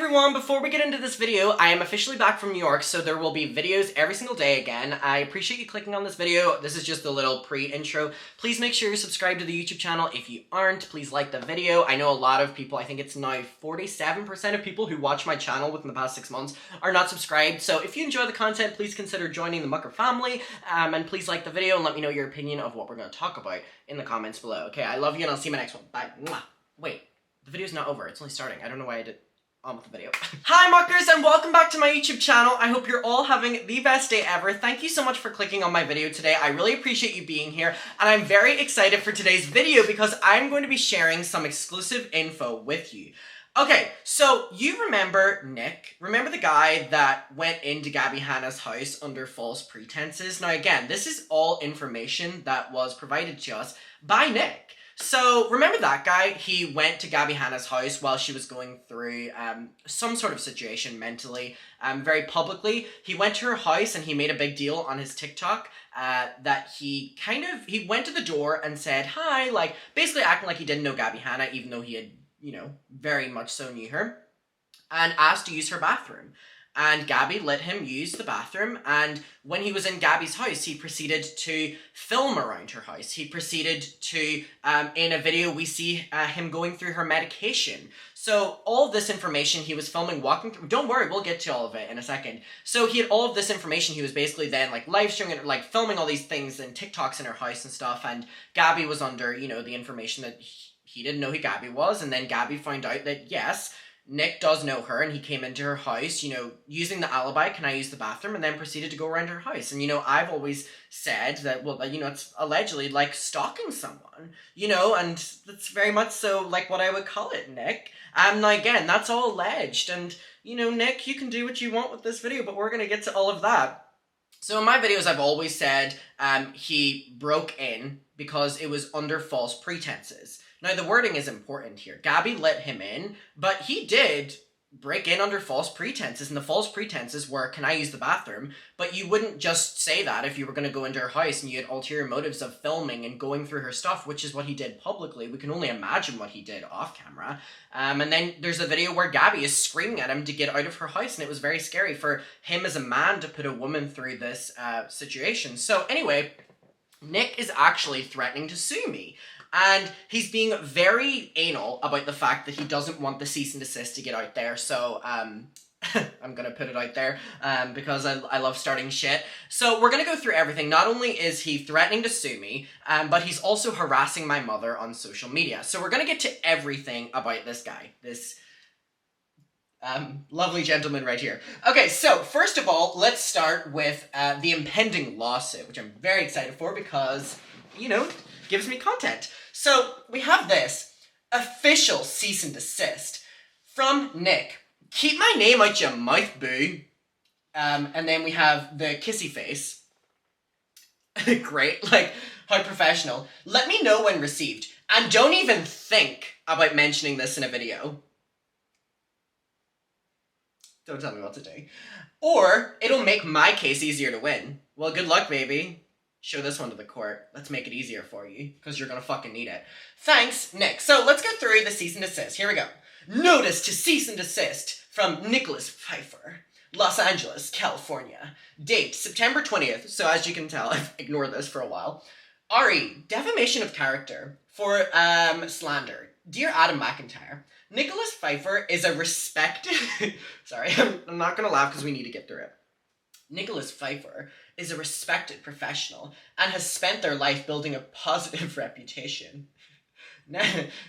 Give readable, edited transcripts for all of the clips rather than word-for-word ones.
everyone, before we get into this video, I am officially back from New York, so there will be videos every single day again. I appreciate you clicking on this video. This is just a little pre-intro. Please make sure you're subscribed to the YouTube channel. If you aren't, please like the video. I know a lot of people, I think it's now 47% of people who watch my channel within the past 6 months are not subscribed. So if you enjoy the content, please consider joining the Mucker family, and please like the video and let me know your opinion of what we're going to talk about in the comments below. Okay, I love you and I'll see you in my next one. Bye. Mwah. Wait, the video's not over. It's only starting. I don't know why I did... on with the video. Hi muckers and welcome back to my YouTube channel. I hope you're all having the best day ever. Thank you so much for clicking on my video today. I really appreciate you being here and I'm very excited for today's video because I'm going to be sharing some exclusive info with you. Okay, so you remember Nick? Remember the guy that went into Hannah's house under false pretenses? Now again, this is all information that was provided to us by Nick. So, remember that guy? He went to Hannah's house while she was going through some sort of situation mentally, very publicly. He went to her house and he made a big deal on his TikTok that he went to the door and said, hi, like, basically acting like he didn't know Hannah, even though he had, you know, very much so knew her, and asked to use her bathroom. And Gabby let him use the bathroom, and when he was in Gabby's house, he proceeded to film around her house. He proceeded to, in a video, we see him going through her medication. So all of this information he was filming, walking through, don't worry, we'll get to all of it in a second. So he had all of this information, he was basically then like live streaming it, like filming all these things and TikToks in her house and stuff, and Gabby was under, you know, the information that he didn't know who Gabby was, and then Gabby found out that, yes, Nick does know her, and he came into her house, you know, using the alibi, can I use the bathroom, and then proceeded to go around her house. And, you know, I've always said that, well, you know, it's allegedly like stalking someone, you know, and that's very much so like what I would call it, Nick. Now again, that's all alleged, and, you know, Nick, you can do what you want with this video, but we're gonna get to all of that. So in my videos, I've always said he broke in because it was under false pretenses. Now, the wording is important here. Gabby let him in, but he did break in under false pretenses, and the false pretenses were, can I use the bathroom? But you wouldn't just say that if you were going to go into her house and you had ulterior motives of filming and going through her stuff, which is what he did publicly. We can only imagine what he did off camera. And then there's a video where Gabby is screaming at him to get out of her house, and it was very scary for him as a man to put a woman through this situation. So anyway, Nick is actually threatening to sue me. And he's being very anal about the fact that he doesn't want the cease and desist to get out there, so, I'm gonna put it out there, because I love starting shit. So we're gonna go through everything. Not only is he threatening to sue me, but he's also harassing my mother on social media. So we're gonna get to everything about this guy, this lovely gentleman right here. Okay, so first of all, let's start with the impending lawsuit, which I'm very excited for because, you know, gives me content. So we have this official cease and desist from Nick. Keep my name out your mouth, boo. And then we have the kissy face. Great, like, how professional. Let me know when received. And don't even think about mentioning this in a video. Don't tell me what to do. Or it'll make my case easier to win. Well, good luck, baby. Show this one to the court. Let's make it easier for you, because you're gonna fucking need it. Thanks, Nick. So let's go through the cease and desist. Here we go. Notice to cease and desist from Nicholas Pfeiffer, Los Angeles, California. Date, September 20th. So as you can tell, I've ignored this for a while. RE, defamation of character for slander. Dear Adam McIntyre, Nicholas Pfeiffer is a respected... Sorry, I'm not gonna laugh because we need to get through it. Nicholas Pfeiffer is a respected professional and has spent their life building a positive reputation.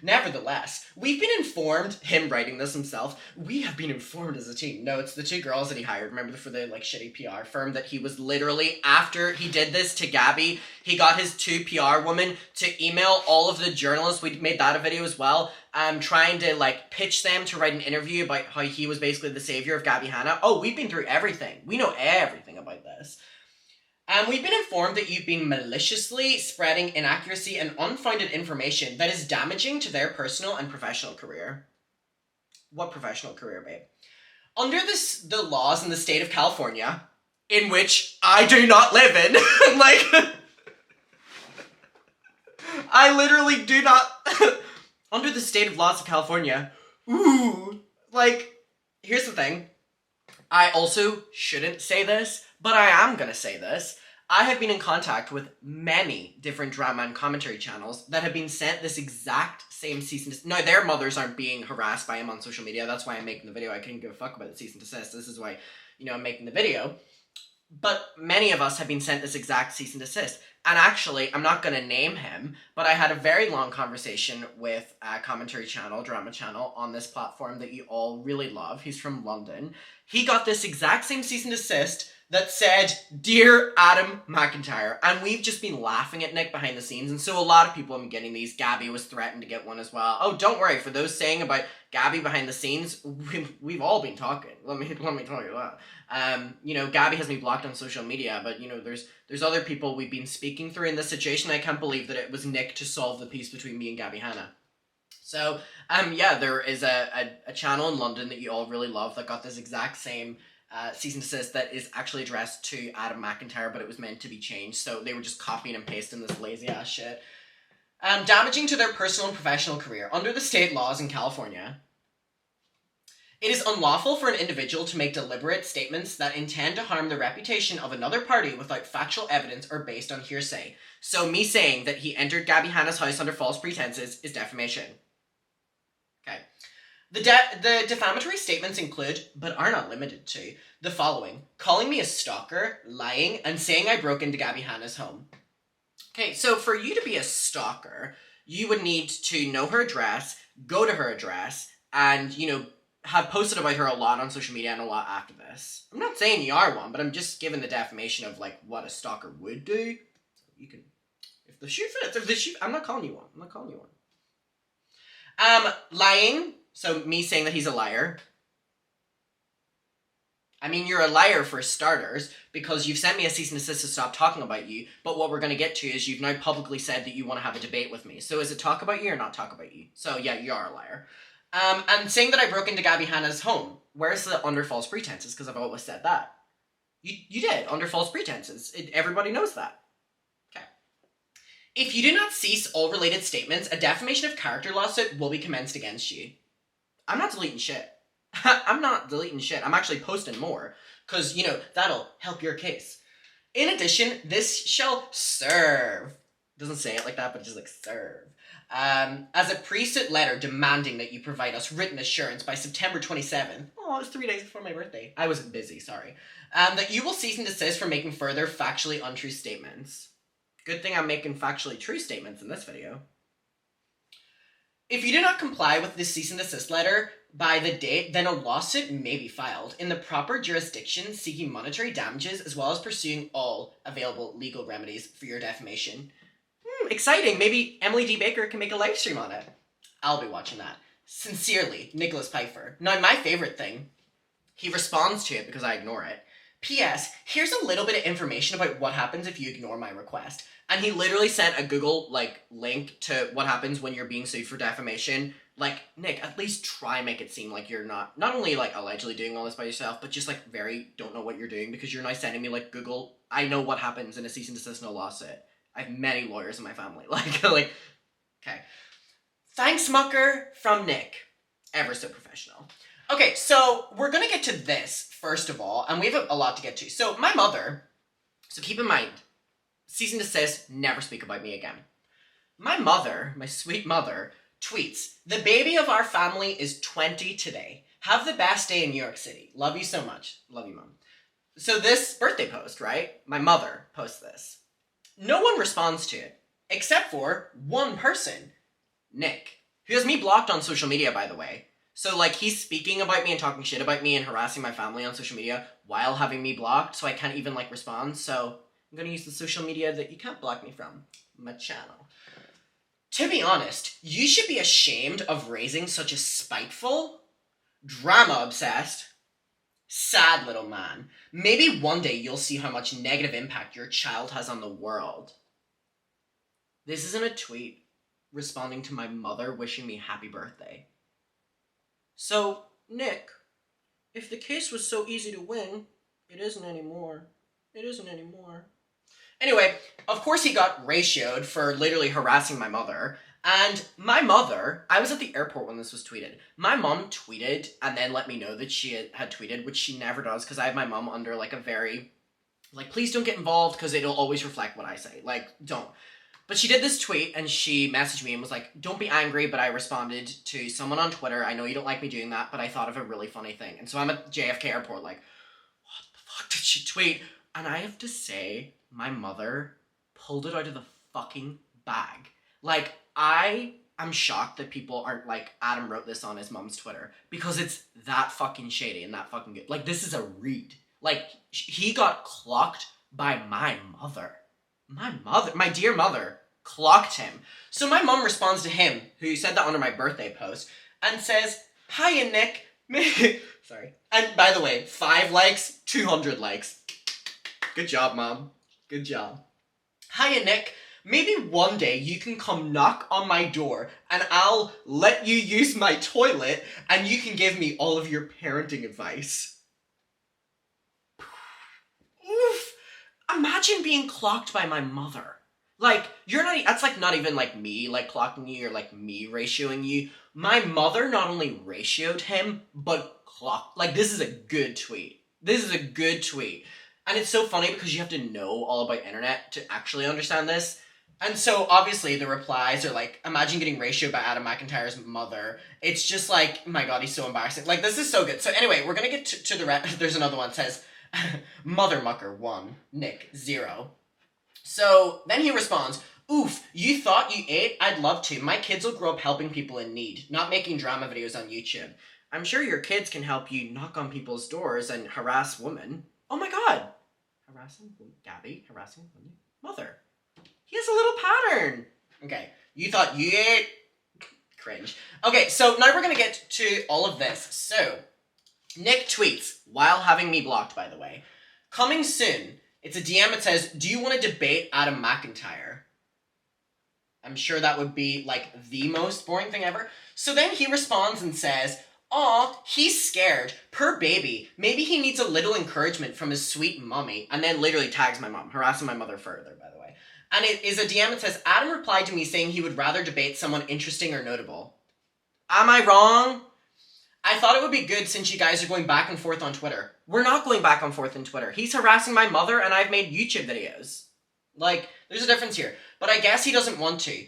Nevertheless, we've been informed, him writing this himself, we have been informed as a team. No, it's the two girls that he hired, remember, for the like shitty PR firm, that he was literally, after he did this to Gabby, he got his two PR women to email all of the journalists, we made that a video as well, trying to like pitch them to write an interview about how he was basically the savior of Hannah. Oh, we've been through everything. We know everything about this. We've been informed that you've been maliciously spreading inaccuracy and unfounded information that is damaging to their personal and professional career. What professional career, babe? Under the laws in the state of California, in which I do not live in, like, I literally do not, under the state of laws of California, ooh, like, here's the thing. I also shouldn't say this, but I am gonna say this. I have been in contact with many different drama and commentary channels that have been sent this exact same cease and desist. No, their mothers aren't being harassed by him on social media. That's why I'm making the video. I couldn't give a fuck about the cease and desist. This is why, I'm making the video. But many of us have been sent this exact cease and desist. And actually, I'm not going to name him, but I had a very long conversation with a commentary channel, drama channel, on this platform that you all really love. He's from London. He got this exact same cease and desist that said, "Dear Adam McIntyre," and we've just been laughing at Nick behind the scenes, and so a lot of people have been getting these. Gabby was threatened to get one as well. Oh, don't worry, for those saying about Gabby behind the scenes, we've all been talking. Let me tell you that. Gabby has me blocked on social media, but there's other people we've been speaking through in this situation. I can't believe that it was Nick to solve the peace between me and Gabby Hannah. So, there is a channel in London that you all really love that got this exact same cease and desist that is actually addressed to Adam McIntyre, but it was meant to be changed, so they were just copying and pasting this lazy ass shit. Damaging to their personal and professional career. Under the state laws in California, it is unlawful for an individual to make deliberate statements that intend to harm the reputation of another party without factual evidence or based on hearsay. So me saying that he entered Gabby Hannah's house under false pretenses is defamation. Okay. The defamatory statements include, but are not limited to, the following: calling me a stalker, lying, and saying I broke into Gabby Hannah's home. Okay, so for you to be a stalker, you would need to know her address, go to her address, and, have posted about her a lot on social media and a lot after this. I'm not saying you are one, but I'm just giving the defamation of, what a stalker would do. You can, if the shoe fits, I'm not calling you one. Lying. So me saying that he's a liar. I mean, you're a liar for starters, because you've sent me a cease and desist to stop talking about you, but what we're going to get to is you've now publicly said that you want to have a debate with me. So is it talk about you or not talk about you? So yeah, you are a liar. And saying that I broke into Gabby Hannah's home. Where's the under false pretenses? Because I've always said that. You did, under false pretenses. Everybody knows that. Okay. If you do not cease all related statements, a defamation of character lawsuit will be commenced against you. I'm not deleting shit. I'm not deleting shit. I'm actually posting more. Because, that'll help your case. In addition, this shall serve. Doesn't say it like that, but just serve. As a pre-suit letter demanding that you provide us written assurance by September 27th. Oh, it was 3 days before my birthday. I was busy, sorry. That you will cease and desist from making further factually untrue statements. Good thing I'm making factually true statements in this video. If you do not comply with this cease and desist letter by the date, then a lawsuit may be filed in the proper jurisdiction seeking monetary damages as well as pursuing all available legal remedies for your defamation. Exciting. Maybe Emily D. Baker can make a live stream on it. I'll be watching that. Sincerely, Nicholas Pfeiffer. Now, my favorite thing, he responds to it because I ignore it. P.S. Here's a little bit of information about what happens if you ignore my request. And he literally sent a Google, link to what happens when you're being sued for defamation. Nick, at least try make it seem like you're not only, allegedly doing all this by yourself, but just, very don't know what you're doing, because you're now sending me, Google, I know what happens in a cease and desist no lawsuit. I have many lawyers in my family. Okay. Thanks, Mucker, from Nick. Ever so professional. Okay, so we're gonna get to this, first of all, and we have a lot to get to. So, my mother, so keep in mind, cease and desist, never speak about me again. My mother, my sweet mother, tweets, "The baby of our family is 20 today. Have the best day in New York City. Love you so much." Love you, Mom. So this birthday post, right? My mother posts this. No one responds to it, except for one person, Nick, who has me blocked on social media, by the way. So, he's speaking about me and talking shit about me and harassing my family on social media while having me blocked, so I can't even, respond. So, I'm gonna use the social media that you can't block me from, my channel. To be honest, you should be ashamed of raising such a spiteful, drama-obsessed, sad little man. Maybe one day you'll see how much negative impact your child has on the world. This isn't a tweet responding to my mother wishing me happy birthday. So, Nick, if the case was so easy to win, it isn't anymore. It isn't anymore. Anyway, of course he got ratioed for literally harassing my mother. And my mother, I was at the airport when this was tweeted. My mom tweeted and then let me know that she had tweeted, which she never does because I have my mom under like a very, like, please don't get involved because it'll always reflect what I say. Like, don't. But she did this tweet and she messaged me and was like, don't be angry, but I responded to someone on Twitter. I know you don't like me doing that, but I thought of a really funny thing. And so I'm at JFK airport like, what the fuck did she tweet? And I have to say, my mother pulled it out of the fucking bag. Like, I am shocked that people aren't like, Adam wrote this on his mom's Twitter because it's that fucking shady and that fucking good. Like, this is a read. Like, he got clocked by my mother. My dear mother, clocked him. So my mom responds to him, who said that under my birthday post, and says, hiya, Nick. Sorry. And by the way, 5 likes, 200 likes. Good job, Mom. Good job. Hiya, Nick. Maybe one day you can come knock on my door and I'll let you use my toilet and you can give me all of your parenting advice. Oof. Imagine being clocked by my mother. Like, that's like not even like me like clocking you or like me ratioing you. My mother not only ratioed him, but clocked. Like, this is a good tweet. This is a good tweet. And it's so funny because you have to know all about internet to actually understand this. And so, obviously, the replies are like, imagine getting ratioed by Adam McIntyre's mother. It's just like, oh my god, he's so embarrassing. Like, this is so good. So anyway, we're gonna get to the rest. There's another one that says, Mother Mucker 1, Nick 0. So then he responds, oof, you thought you ate? I'd love to. My kids will grow up helping people in need, not making drama videos on YouTube. I'm sure your kids can help you knock on people's doors and harass women. Oh my god. Harassing Gabby, harassing mother. He has a little pattern. Okay, you thought you ate? Cringe. Okay, so now we're gonna get to all of this. So, Nick tweets, while having me blocked, by the way. Coming soon. It's a DM that says, do you want to debate Adam McIntyre? I'm sure that would be, like, the most boring thing ever. So then he responds and says, aw, he's scared. Per baby. Maybe he needs a little encouragement from his sweet mommy. And then literally tags my mom, harassing my mother further, by the way. And it is a DM that says, Adam replied to me saying he would rather debate someone interesting or notable. Am I wrong? I thought it would be good since you guys are going back and forth on Twitter. We're not going back and forth on Twitter. He's harassing my mother and I've made YouTube videos. Like, there's a difference here. But I guess he doesn't want to.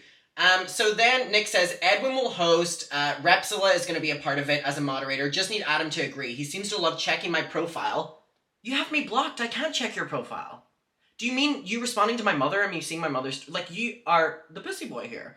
So then Nick says, Edwin will host, Repzilla is going to be a part of it as a moderator. Just need Adam to agree. He seems to love checking my profile. You have me blocked. I can't check your profile. Do you mean you responding to my mother and me seeing my mother's... Like, you are the pussy boy here.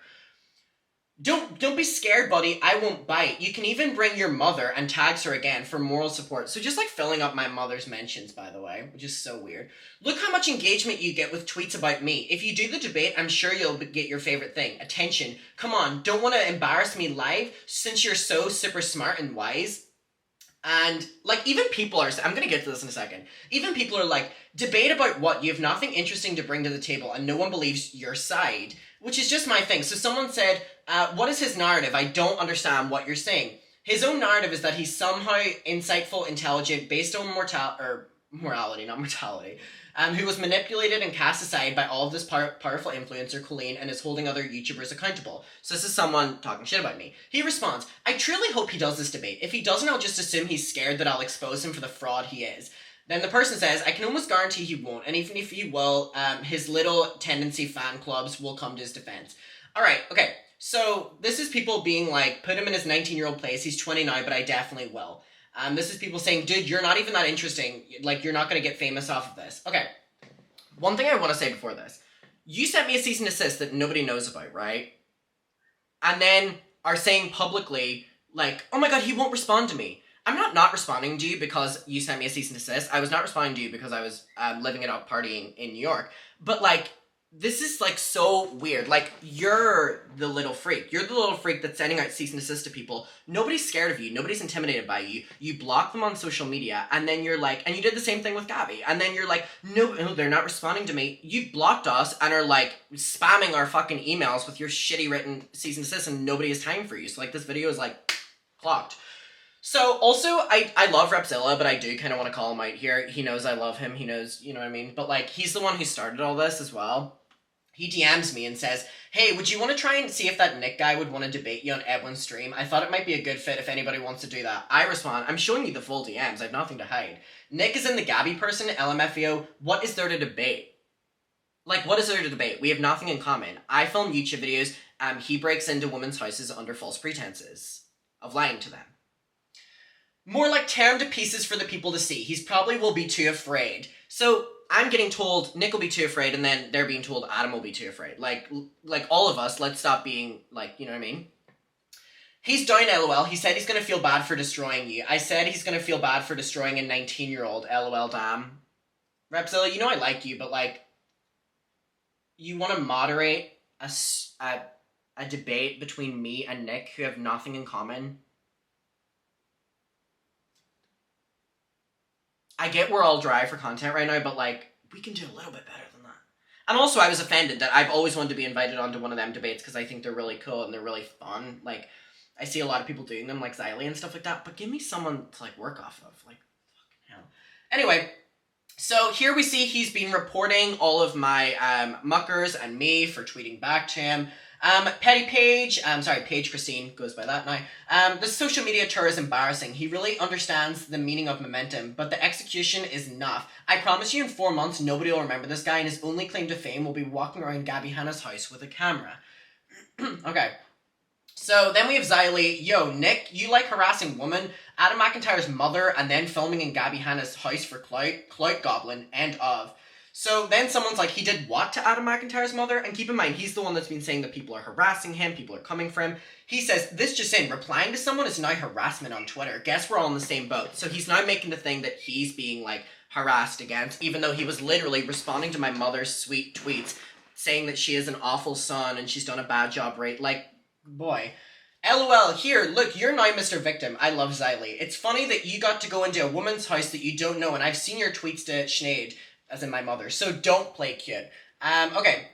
Don't be scared, buddy. I won't bite. You can even bring your mother and tags her again for moral support. So just like filling up my mother's mentions, by the way, which is so weird. Look how much engagement you get with tweets about me. If you do the debate, I'm sure you'll get your favorite thing. Attention. Come on, don't want to embarrass me live since you're so super smart and wise. And, like, even people are... I'm gonna get to this in a second. Even people are like, debate about what? You have nothing interesting to bring to the table and no one believes your side. Which is just my thing. So someone said, what is his narrative? I don't understand what you're saying. His own narrative is that he's somehow insightful, intelligent, based on morality, not mortality, who was manipulated and cast aside by all of this powerful influencer, Colleen, and is holding other YouTubers accountable. So this is someone talking shit about me. He responds, I truly hope he does this debate. If he doesn't, I'll just assume he's scared that I'll expose him for the fraud he is. Then the person says, I can almost guarantee he won't, and even if he will, his little tendency fan clubs will come to his defense. Alright, okay, so this is people being like, put him in his 19-year-old place, he's 20 now, but I definitely will. This is people saying, dude, you're not even that interesting, like, you're not gonna get famous off of this. Okay, one thing I want to say before this. You sent me a cease and desist that nobody knows about, right? And then are saying publicly, like, oh my god, he won't respond to me. I'm not responding to you because you sent me a cease and desist. I was not responding to you because I was living it up partying in New York. But, like, this is, like, so weird. Like, you're the little freak. You're the little freak that's sending out cease and desist to people. Nobody's scared of you. Nobody's intimidated by you. You block them on social media, and then you're like... And you did the same thing with Gabby. And then you're like, no, they're not responding to me. You've blocked us and are, like, spamming our fucking emails with your shitty written cease and desist, and nobody has time for you. So, like, this video is, like, clocked. So, also, I love Repzilla, but I do kind of want to call him out here. He knows I love him. He knows, you know what I mean? But, like, he's the one who started all this as well. he DMs me and says, hey, would you want to try and see if that Nick guy would want to debate you on Edwin's stream? I thought it might be a good fit if anybody wants to do that. I respond, I'm showing you the full DMs. I have nothing to hide. Nick is in the Gabby person, LMFAO. What is there to debate? Like, what is there to debate? We have nothing in common. I film YouTube videos. He breaks into women's houses under false pretenses of lying to them. More like tear him to pieces for the people to see. He's probably will be too afraid. So I'm getting told Nick will be too afraid, and then they're being told Adam will be too afraid. Like all of us, let's stop being, like, you know what I mean? He's down, LOL. He said he's going to feel bad for destroying you. I said he's going to feel bad for destroying a 19-year-old, LOL, damn. Repzilla, you know I like you, but, like, you want to moderate a debate between me and Nick who have nothing in common? I get we're all dry for content right now, but, like, we can do a little bit better than that. And also, I was offended that I've always wanted to be invited onto one of them debates because I think they're really cool and they're really fun. Like, I see a lot of people doing them, like Xylee and stuff like that, but give me someone to, like, work off of. Like, fucking hell. Anyway, so here we see he's been reporting all of my muckers and me for tweeting back to him. Petty Paige, Paige Christine goes by that now. The social media tour is embarrassing. He really understands the meaning of momentum, but the execution is enough. I promise you in 4 months, nobody will remember this guy, and his only claim to fame will be walking around Gabby Hannah's house with a camera. Okay. So then we have Xylee. Yo, Nick, you like harassing women, Adam McIntyre's mother, and then filming in Gabby Hannah's house for clout goblin, end of. So then someone's like, he did what to Adam McIntyre's mother? And keep in mind, he's the one that's been saying that people are harassing him, people are coming for him. He says, this just in, replying to someone is now harassment on Twitter. Guess we're all in the same boat. So he's now making the thing that he's being, like, harassed against, even though he was literally responding to my mother's sweet tweets, saying that she is an awful son and she's done a bad job, right? Like, boy. LOL, here, look, you're now Mr. Victim. I love Xylee. It's funny that you got to go into a woman's house that you don't know, and I've seen your tweets to Sinead, as in my mother, so don't play cute. Okay,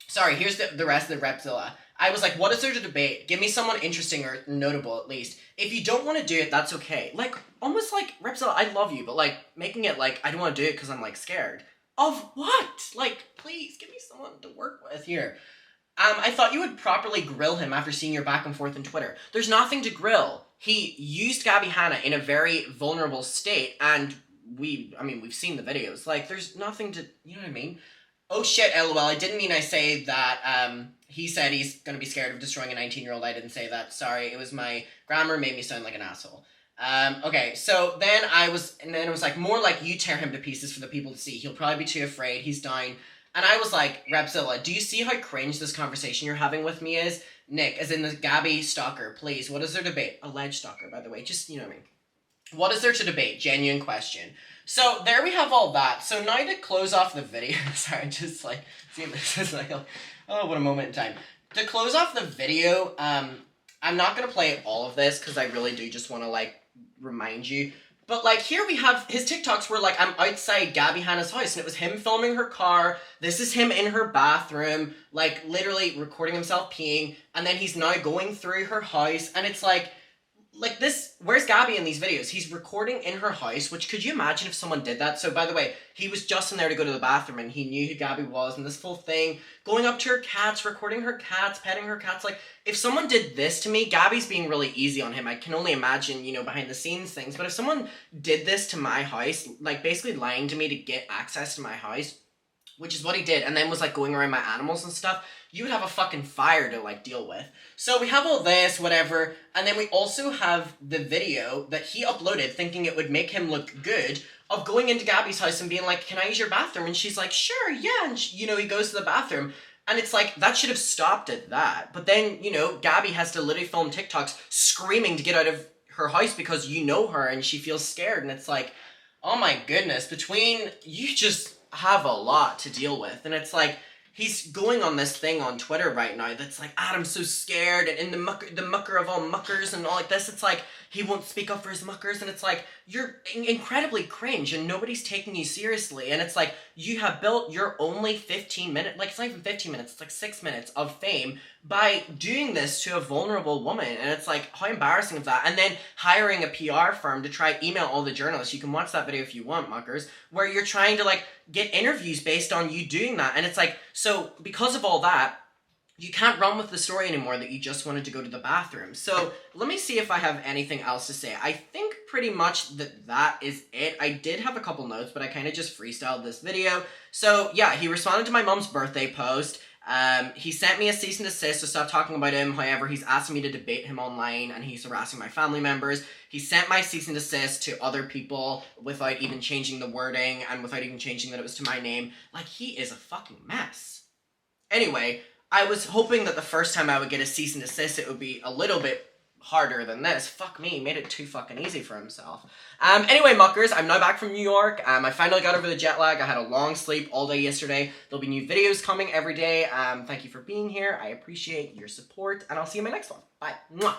sorry, here's the rest of the Repzilla. I was like, what is there to debate? Give me someone interesting or notable, at least. If you don't want to do it, that's okay. Like, almost like, Repzilla, I love you, but, like, making it like, I don't want to do it because I'm, like, scared. Of what? Like, please, give me someone to work with here. I thought you would properly grill him after seeing your back and forth on Twitter. There's nothing to grill. He used Gabby Hannah in a very vulnerable state, and we've seen the videos. Like, there's nothing to, you know what I mean? Oh shit, LOL, I didn't mean I say that, he said he's gonna be scared of destroying a 19-year-old. I didn't say that. Sorry, it was my grammar made me sound like an asshole. Okay, so then it was like, more like you tear him to pieces for the people to see. He'll probably be too afraid. He's dying. And I was like, Repzilla, do you see how cringe this conversation you're having with me is? Nick, as in the Gabby stalker, please, what is there to debate? Alleged stalker, by the way, just, you know what I mean. What is there to debate? Genuine question. So, there we have all that. So, now to close off the video, sorry, just like, seeing this is like, oh, what a moment in time. To close off the video, I'm not going to play all of this, because I really do just want to, like, remind you. But, like, here we have his TikToks where, like, I'm outside Gabby Hannah's house, and it was him filming her car, this is him in her bathroom, like, literally recording himself peeing, and then he's now going through her house, and it's like this, where's Gabby in these videos? He's recording in her house, which, could you imagine if someone did that? So, by the way, he was just in there to go to the bathroom, and he knew who Gabby was, and this full thing, going up to her cats, recording her cats, petting her cats, like, if someone did this to me, Gabby's being really easy on him. I can only imagine, you know, behind the scenes things, but if someone did this to my house, like, basically lying to me to get access to my house, which is what he did, and then was, like, going around my animals and stuff, you would have a fucking fire to, like, deal with. So we have all this, whatever, and then we also have the video that he uploaded thinking it would make him look good of going into Gabby's house and being like, can I use your bathroom? And she's like, sure, yeah, and he goes to the bathroom, and it's like, that should have stopped at that. But then, you know, Gabby has to literally film TikToks screaming to get out of her house because you know her and she feels scared, and it's like, oh my goodness, you just have a lot to deal with, and it's like, he's going on this thing on Twitter right now that's like, Adam's so scared, and the mucker of all muckers and all like this. It's like, he won't speak up for his muckers, and it's like, you're incredibly cringe, and nobody's taking you seriously, and it's like, you have built your only 15 minutes, like, it's not even 15 minutes, it's like 6 minutes of fame by doing this to a vulnerable woman, and it's like, how embarrassing is that? And then hiring a PR firm to try email all the journalists. You can watch that video if you want, muckers, where you're trying to, like, get interviews based on you doing that, and it's like, so So because of all that, you can't run with the story anymore that you just wanted to go to the bathroom. So let me see if I have anything else to say. I think pretty much that is it. I did have a couple notes, but I kind of just freestyled this video. So yeah, he responded to my mom's birthday post. He sent me a cease and desist to stop talking about him. However, he's asking me to debate him online and he's harassing my family members. He sent my cease and desist to other people without even changing the wording and without even changing that it was to my name. Like, he is a fucking mess. Anyway, I was hoping that the first time I would get a cease and desist, it would be a little bit harder than this. Fuck me, he made it too fucking easy for himself. Anyway, muckers, I'm now back from New York. I finally got over the jet lag. I had a long sleep all day yesterday. There'll be new videos coming every day. Thank you for being here. I appreciate your support, and I'll see you in my next one. Bye. Mwah.